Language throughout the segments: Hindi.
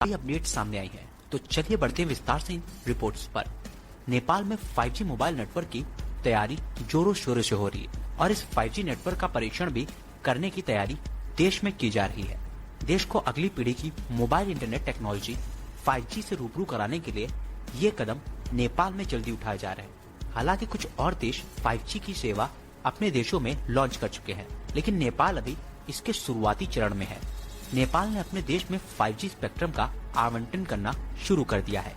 बड़ी अपडेट सामने आई है। तो चलिए बढ़ते हैं विस्तार से इन रिपोर्ट्स पर। नेपाल में 5G मोबाइल नेटवर्क की तैयारी जोरों शोरों से हो रही है और इस 5G नेटवर्क का परीक्षण भी करने की तैयारी देश में की जा रही है। देश को अगली पीढ़ी की मोबाइल इंटरनेट टेक्नोलॉजी 5G से रूबरू कराने के लिए ये कदम नेपाल में जल्दी उठाए जा रहे हैं। हालांकि कुछ और देश 5G की सेवा अपने देशों में लॉन्च कर चुके हैं, लेकिन नेपाल अभी इसके शुरुआती चरण में है। नेपाल ने अपने देश में 5G स्पेक्ट्रम का आवंटन करना शुरू कर दिया है।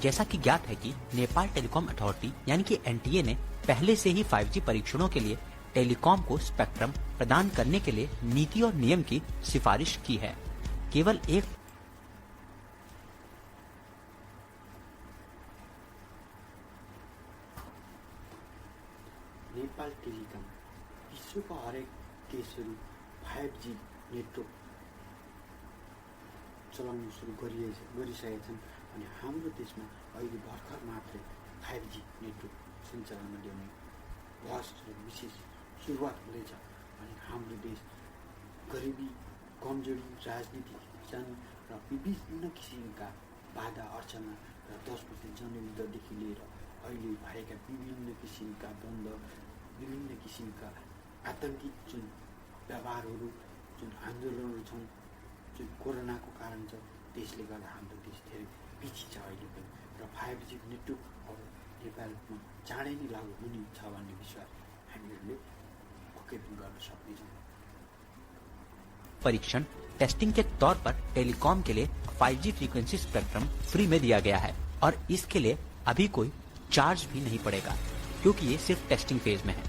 जैसा कि ज्ञात है कि नेपाल टेलीकॉम अथॉरिटी यानी कि एनटीए ने पहले से ही 5G परीक्षणों के लिए टेलीकॉम को स्पेक्ट्रम प्रदान करने के लिए नीति और नियम की सिफारिश की है। केवल एक नेपाल टेलिकम विश्वका हरेक देशहरू 5G नेटवर्क चलाउन सुरु गरिसकेका छन् अनि हाम्रो देशमा अहिले भर्खर मात्रै 5G नेटवर्क सञ्चालनमा ल्याउने बहस र विशेष सुरुवात हुँदैछ। अनि हाम्रो देश गरिबी, कमजोरी, राजनीति, विज्ञान र विभिन्न किसिमका बाधा अर्चना र 10% जनयुद्धदेखि लिएर अहिले भएका विभिन्न किसिमका द्वन्द, विभिन्न किसिमका आतंकित जुन व्यवहारहरू, जुन आन्दोलनहरू छन्, जुन कोरोनाको कारण छ, त्यसले गर्दा हाम्रो देश धेरै पछि छ अहिले पनि। र 5G नेटवर्क अब नेपालमा चाँडै नै लागू हुनेछ भन्ने विश्वास हामीहरूले पक्कै पनि गर्न सक्नेछौँ। परीक्षण टेस्टिंग के तौर पर टेलीकॉम के लिए 5G फ्रीक्वेंसी स्पेक्ट्रम फ्री में दिया गया है और इसके लिए अभी कोई चार्ज भी नहीं पड़ेगा, क्योंकि ये सिर्फ टेस्टिंग फेज में है।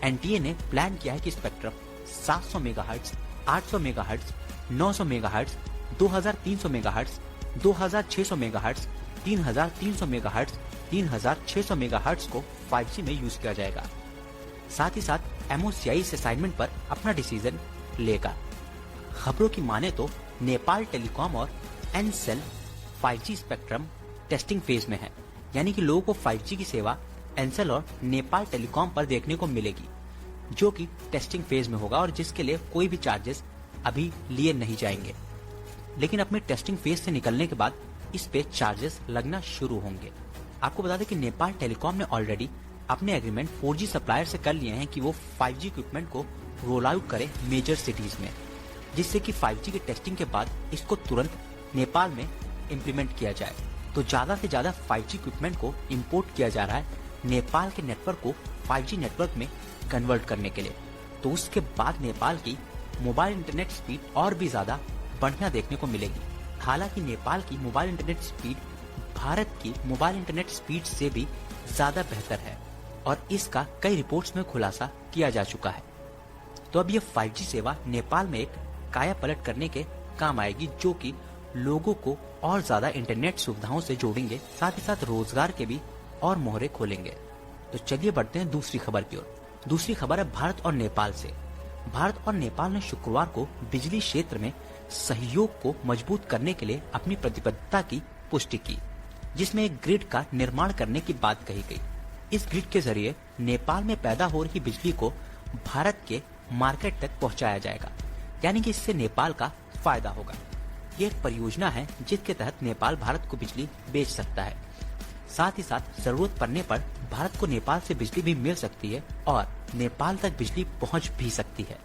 एनटीए ने प्लान किया है कि spectrum 700 megahertz, 800 megahertz, 900 megahertz, 2300 megahertz, 2600 megahertz, 3300 megahertz, 3600 megahertz को 5G में यूज किया जाएगा। साथ ही साथ एमओसीआई इस असाइनमेंट पर अपना डिसीजन लेगा। खबरों की माने तो नेपाल टेलीकॉम और Ncell 5G spectrum testing phase में है, यानी कि लोगों को 5G की सेवा एनसेल और नेपाल टेलीकॉम पर देखने को मिलेगी, जो कि टेस्टिंग फेज में होगा और जिसके लिए कोई भी चार्जेस अभी लिए नहीं जाएंगे। लेकिन अपने टेस्टिंग फेज से निकलने के बाद इस पे चार्जेस लगना शुरू होंगे। आपको बता दें कि नेपाल टेलीकॉम ने ऑलरेडी अपने एग्रीमेंट 4G सप्लायर से कर लिए हैं कि वो 5G इक्विपमेंट को रोल आउट करे मेजर सिटीज में, जिससे कि 5G की टेस्टिंग के बाद इसको तुरंत नेपाल में इम्प्लीमेंट किया जाए। तो ज्यादा से ज्यादा 5G इक्विपमेंट को इम्पोर्ट किया जा रहा है नेपाल के नेटवर्क को 5G नेटवर्क में कन्वर्ट करने के लिए। तो उसके बाद नेपाल की मोबाइल इंटरनेट स्पीड और भी ज्यादा बढ़िया देखने को मिलेगी। हालांकि नेपाल की मोबाइल इंटरनेट स्पीड भारत की मोबाइल इंटरनेट स्पीड से भी ज्यादा बेहतर है और इसका कई रिपोर्ट्स में खुलासा किया जा चुका है। तो अब ये 5G सेवा नेपाल में एक काया पलट करने के काम आएगी, जो कि लोगों को और ज्यादा इंटरनेट सुविधाओं से जोड़ेंगे, साथ ही साथ रोजगार के भी और मोहरे खोलेंगे। तो चलिए बढ़ते हैं दूसरी खबर की ओर। दूसरी खबर है भारत और नेपाल से। भारत और नेपाल ने शुक्रवार को बिजली क्षेत्र में सहयोग को मजबूत करने के लिए अपनी प्रतिबद्धता की पुष्टि की, जिसमें एक ग्रिड का निर्माण करने की बात कही गई। इस ग्रिड के जरिए नेपाल में पैदा हो रही बिजली को भारत के मार्केट तक पहुंचाया जाएगा, यानी कि इससे नेपाल का फायदा होगा। ये एक परियोजना है जिसके तहत नेपाल भारत को बिजली बेच सकता है। साथ ही साथ जरूरत पड़ने पर भारत को नेपाल से बिजली भी मिल सकती है और नेपाल तक बिजली पहुंच भी सकती है।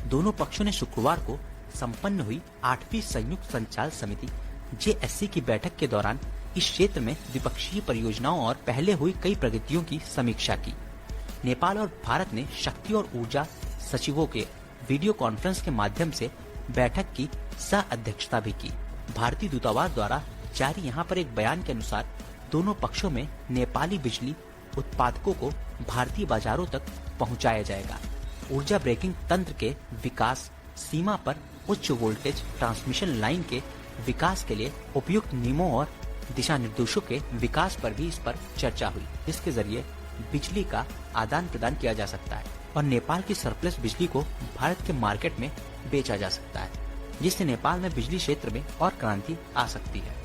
दोनों पक्षों ने शुक्रवार को संपन्न हुई 8वीं संयुक्त संचालन समिति JSC की बैठक के दौरान इस क्षेत्र में द्विपक्षीय परियोजनाओं और पहले हुई कई प्रगतियों की समीक्षा की। नेपाल और भारत ने शक्ति और ऊर्जा सचिवों के वीडियो कॉन्फ्रेंस के माध्यम से बैठक की सह अध्यक्षता भी की। भारतीय दूतावास द्वारा जारी यहाँ पर एक बयान के अनुसार दोनों पक्षों में नेपाली बिजली उत्पादकों को भारतीय बाजारों तक पहुंचाया जाएगा। ऊर्जा ब्रेकिंग तंत्र के विकास, सीमा पर उच्च वोल्टेज ट्रांसमिशन लाइन के विकास के लिए उपयुक्त नियमों और दिशा निर्देशों के विकास पर भी इस पर चर्चा हुई, जिसके जरिए बिजली का आदान प्रदान किया जा सकता है और नेपाल की सरप्लस बिजली को भारत के मार्केट में बेचा जा सकता है, जिससे नेपाल में बिजली क्षेत्र में और क्रांति आ सकती है।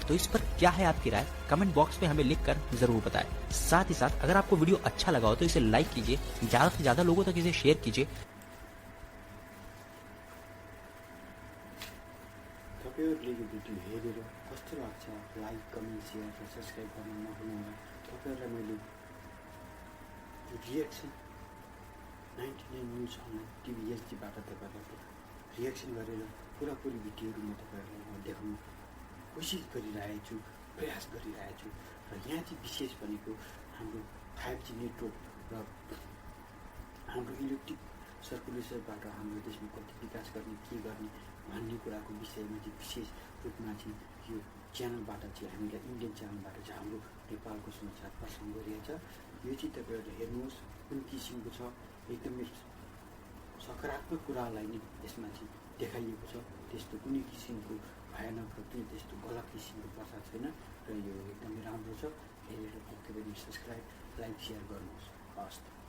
तो इस पर क्या है आपकी राय, कमेंट बॉक्स में हमें लिखकर जरूर बताएं। साथ ही साथ अगर आपको वीडियो अच्छा लगा हो तो इसे लाइक कीजिए, ज्यादा से ज्यादा लोगों तक इसे शेयर कीजिए। तपाईँहरूले यो भिडियो हेरेर कस्तो लाग्छ लाइक कमेन्ट सेयर र सब्सक्राइब गर्न नभुल्नुहोला। तपाईँहरूलाई मैले यो रिएक्सन 99 न्युज अनलाइन टिभी एचडीबाट तपाईँहरूलाई रिएक्सन गरेर पुरापुरी भिडियोहरू म तपाईँहरूलाई म देखाउनु कोसिस गरिरहेको छु, प्रयास गरिरहेको छु। र यहाँ चाहिँ विशेष भनेको हाम्रो 5G नेटवर्क र हाम्रो इलेक्ट्रिक सर्कुलेसनबाट हाम्रो देशमा कति विकास गर्ने के गर्ने भन्ने कुराको विषयमा चाहिँ विशेष रूपमा चाहिँ यो च्यानलबाट चाहिँ हामीलाई इन्डियन च्यानलबाट चाहिँ हाम्रो नेपालको समाचार प्रसारण गरिएको छ। यो चाहिँ तपाईँहरूले हेर्नुहोस् कुन किसिमको छ, एकदमै सकारात्मक कुरालाई नै यसमा चाहिँ देखाइएको छ। त्यस्तो कुनै किसिमको भयानक र कुनै त्यस्तो गलत किसिमको प्रचार छैन र यो एकदमै राम्रो छ। हेरेर पक्कै पनि सब्सक्राइब लाइक सेयर गर्नुहोस्। हवस्।